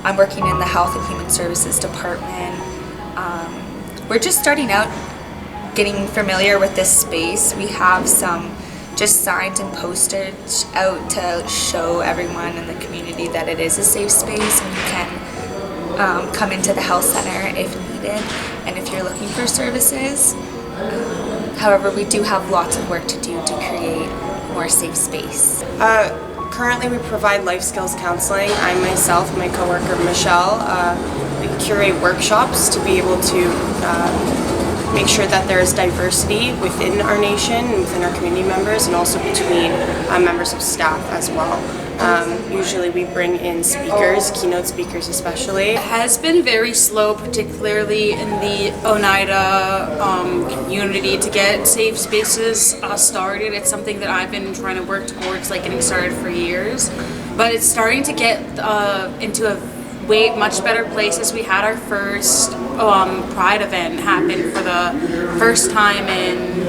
I'm working in the Health and Human Services Department. We're just starting out getting familiar with this space. We have some just signs and postage out to show everyone in the community that it is a safe space and you can come into the health center if needed and if you're looking for services. However, we do have lots of work to do to create more safe space. Currently we provide life skills counseling. I myself and my coworker Michelle, we curate workshops to be able to make sure that there is diversity within our nation and within our community members and also between members of staff as well. Usually we bring in speakers, keynote speakers especially. It has been very slow, particularly in the Oneida community, to get safe spaces started. It's something that I've been trying to work towards, like getting started for years. But it's starting to get into a much better place as we had our first Pride event happen for the first time and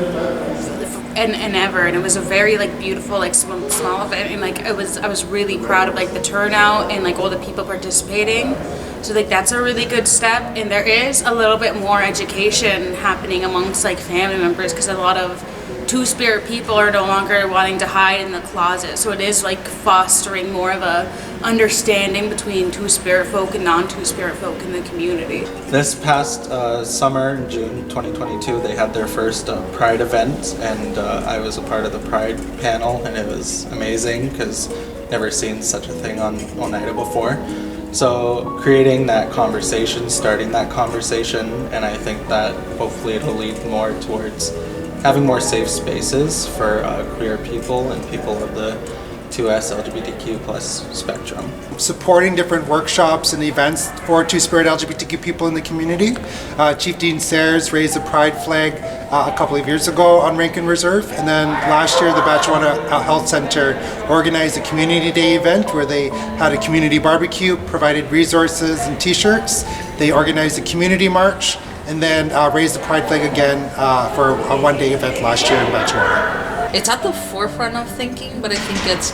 ever, and it was a very beautiful small event, and I was really proud of the turnout and all the people participating. So that's a really good step, and there is a little bit more education happening amongst family members because a lot of Two-Spirit people are no longer wanting to hide in the closet. So it is fostering more of a understanding between Two-Spirit folk and non-Two-Spirit folk in the community. This past summer, in June 2022, they had their first Pride event, and I was a part of the Pride panel, and it was amazing because never seen such a thing on Oneida before. So creating that conversation, starting that conversation, and I think that hopefully it'll lead more towards having more safe spaces for queer people and people of the 2S LGBTQ plus spectrum. Supporting different workshops and events for Two-Spirit LGBTQ people in the community. Chief Dean Sayers raised the Pride flag a couple of years ago on Rankin Reserve, and then last year the Batchewana Health Center organized a Community Day event where they had a community barbecue, provided resources and t-shirts. They organized a community march, and then raised the Pride flag again for a one-day event last year in Batchewana. It's at the forefront of thinking, but I think it's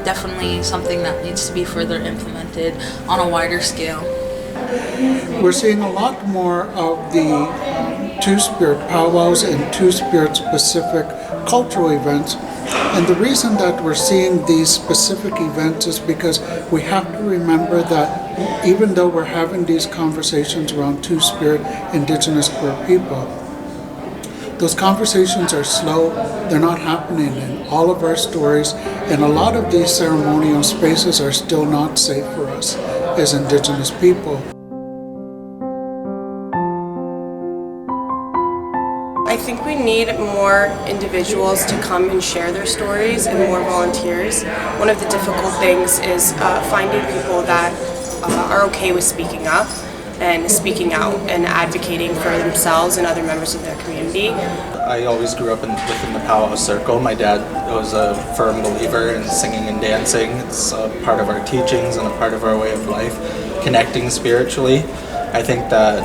definitely something that needs to be further implemented on a wider scale. We're seeing a lot more of the Two-Spirit powwows and Two-Spirit specific cultural events. And the reason that we're seeing these specific events is because we have to remember that even though we're having these conversations around Two-Spirit Indigenous queer people, those conversations are slow, they're not happening in all of our stories, and a lot of these ceremonial spaces are still not safe for us as Indigenous people. I think we need more individuals to come and share their stories and more volunteers. One of the difficult things is finding people that are okay with speaking up and speaking out and advocating for themselves and other members of their community. I always grew up within the powwow circle. My dad was a firm believer in singing and dancing. It's a part of our teachings and a part of our way of life, connecting spiritually. I think that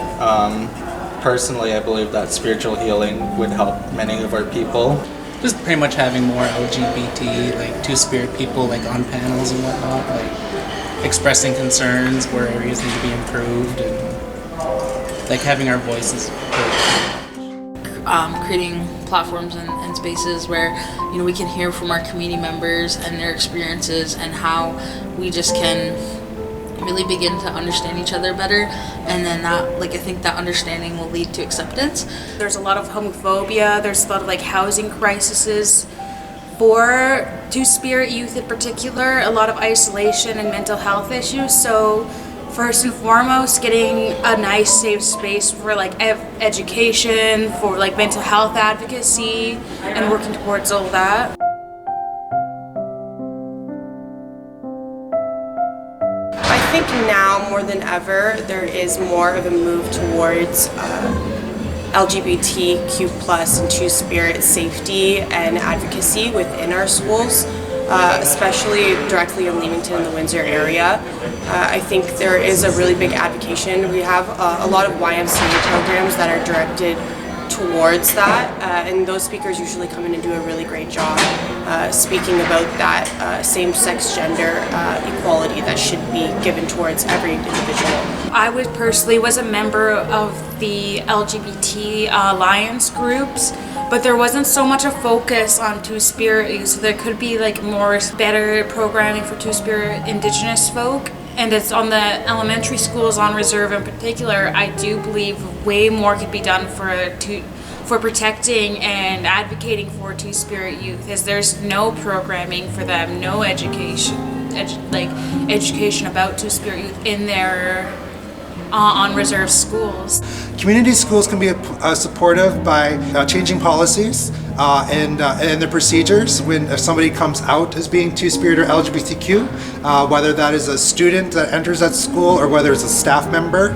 personally, I believe that spiritual healing would help many of our people. Just pretty much having more LGBT, Two-Spirit people on panels and whatnot, expressing concerns where areas need to be improved, and having our voices heard. Creating platforms and spaces where we can hear from our community members and their experiences and how we just can really begin to understand each other better, and then that I think that understanding will lead to acceptance. There's a lot of homophobia, there's a lot of housing crises for Two-Spirit youth in particular, a lot of isolation and mental health issues. So first and foremost, getting a nice safe space for education, for mental health advocacy, and working towards all that. I think now more than ever there is more of a move towards LGBTQ plus and Two-Spirit safety and advocacy within our schools, especially directly in Leamington and the Windsor area. I think there is a really big advocacy. We have a lot of YMCA programs that are directed towards that, and those speakers usually come in and do a really great job speaking about that same-sex gender equality that should be given towards every individual. I was a member of the LGBT alliance groups, but there wasn't so much a focus on Two-Spirit youth, so there could be like better programming for Two-Spirit Indigenous folk. And it's on the elementary schools on reserve in particular. I do believe way more could be done for protecting and advocating for Two-Spirit youth, as there's no programming for them, no education about Two-Spirit youth in their on reserve schools. Community schools can be supportive by changing policies and their procedures when if somebody comes out as being Two-Spirit or LGBTQ, whether that is a student that enters that school or whether it's a staff member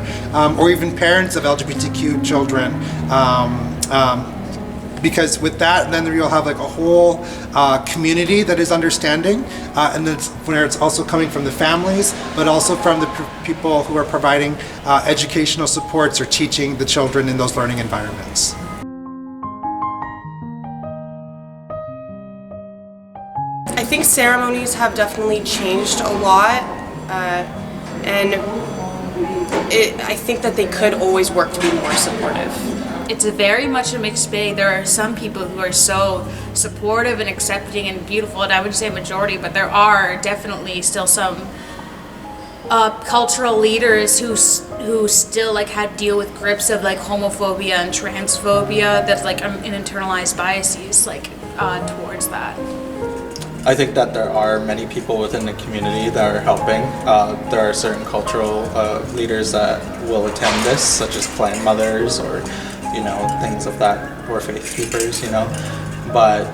or even parents of LGBTQ children. Because with that, then you'll have like a whole community that is understanding, and that's where it's also coming from the families, but also from the people who are providing educational supports or teaching the children in those learning environments. I think ceremonies have definitely changed a lot, and I think that they could always work to be more supportive. It's very much a mixed bag. There are some people who are so supportive and accepting and beautiful, and I would say majority, but there are definitely still some cultural leaders who still like had to deal with grips of like homophobia and transphobia, that's like an internalized biases like towards that. I think that there are many people within the community that are helping. There are certain cultural leaders that will attend this, such as clan mothers or things of that, or faith keepers, but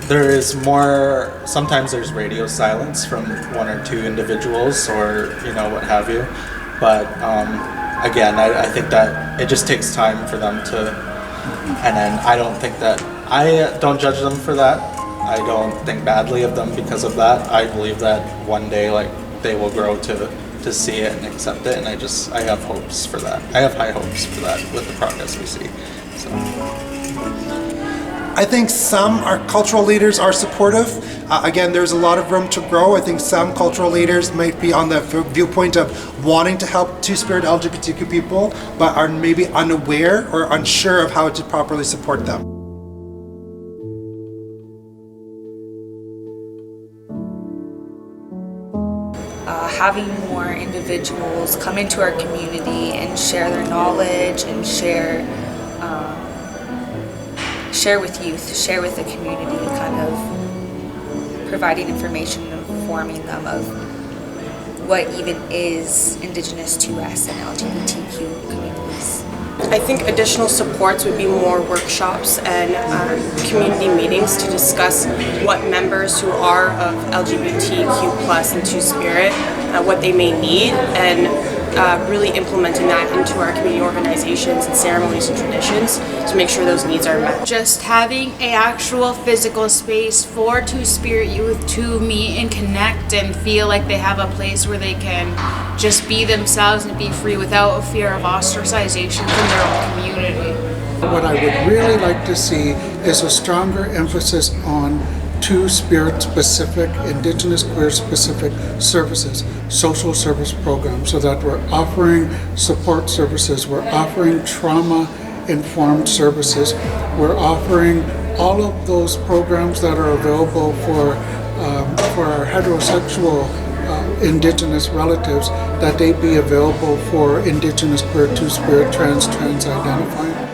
there is more, sometimes there's radio silence from one or two individuals or what have you, but again, I think that it just takes time for them to, and then I don't judge them for that. I don't think badly of them because of that. I believe that one day they will grow to see it and accept it, and I have hopes for that. I have high hopes for that with the progress we see. So I think some cultural leaders are supportive. Again, there's a lot of room to grow. I think some cultural leaders might be on the viewpoint of wanting to help Two-Spirit LGBTQ people, but are maybe unaware or unsure of how to properly support them. Having more individuals come into our community and share their knowledge and share with youth, share with the community, kind of providing information and informing them of what even is Indigenous to us and LGBTQ communities. I think additional supports would be more workshops and community meetings to discuss what members who are of LGBTQ+ and Two-Spirit, what they may need, and really implementing that into our community organizations and ceremonies and traditions to make sure those needs are met. Just having an actual physical space for Two-Spirit youth to meet and connect and feel like they have a place where they can just be themselves and be free without a fear of ostracization from their own community. What I would really like to see is a stronger emphasis on Two-Spirit specific, Indigenous queer specific services, social service programs, so that we're offering support services, we're offering trauma-informed services, we're offering all of those programs that are available for our heterosexual Indigenous relatives, that they be available for Indigenous queer, Two-Spirit, trans identifying.